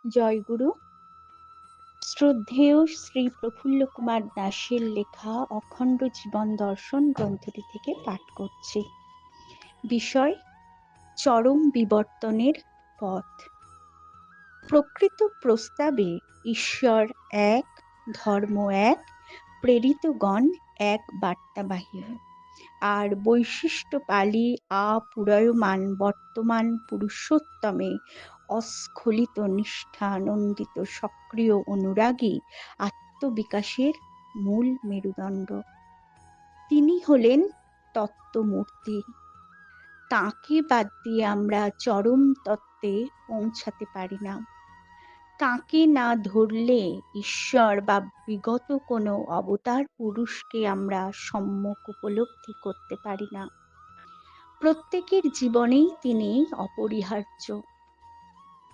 জয়গুরু। শ্রদ্ধেয় শ্রী প্রফুল্ল কুমার দাসের লেখা অখণ্ড জীবন দর্শন গ্রন্থটি থেকে পাঠ করছি। বিষয় চরম বিবর্তনের পথ। প্রকৃত প্রস্তাবে ঈশ্বর এক, ধর্ম এক, প্রেরিতগণ এক বার্তাবাহী। আর বৈশিষ্ট্য পালি আপুরয়মান বর্তমান পুরুষোত্তমে অস্খলিত নিষ্ঠানন্দিত সক্রিয় অনুরাগী আত্মবিকাশের মূল মেরুদণ্ড। তিনি হলেন তত্ত্বমূর্তি। তাঁকে বাদ দিয়ে আমরা চরম তত্ত্বে পৌঁছাতে পারি না। তাঁকে না ধরলে ঈশ্বর বা বিগত কোনো অবতার পুরুষকে আমরা সম্যক উপলব্ধি করতে পারি না। প্রত্যেকের জীবনেই তিনি অপরিহার্য।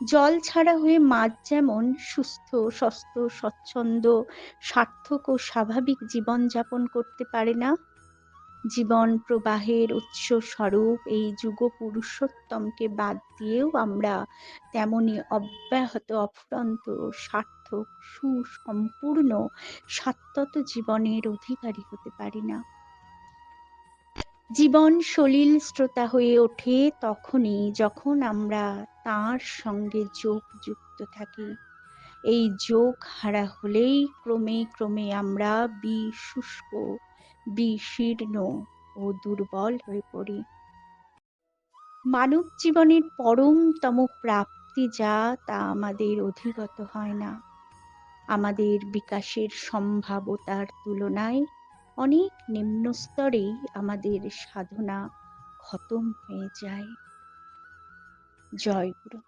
জল ছাড়া হয়ে মাছ যেমন সুস্থ, স্বস্থ, স্বচ্ছন্দ, সার্থক ও স্বাভাবিক জীবনযাপন করতে পারে না, জীবন প্রবাহের উৎস স্বরূপ এই যুগ পুরুষোত্তমকে বাদ দিয়েও আমরা তেমনি অব্যাহত অফুরন্ত সার্থক সুসম্পূর্ণ সাত্ত্বত জীবনের অধিকারী হতে পারি না। জীবন সলিল স্রোতা হয়ে ওঠে তখনই যখন আমরা তাঁর সঙ্গে যোগ যুক্ত থাকি। এই যোগ হারা হলেই ক্রমে ক্রমে আমরা বিশুষ্ক, বিশীর্ণ ও দুর্বল হয়ে পড়ি। মানব জীবনের পরমতম প্রাপ্তি যা তা আমাদের অধিগত হয় না। আমাদের বিকাশের সম্ভাব্যতার তুলনায় অনেক নিম্ন স্তরেই আমাদের সাধনা খতম হয়ে যায়। জয় গুরু।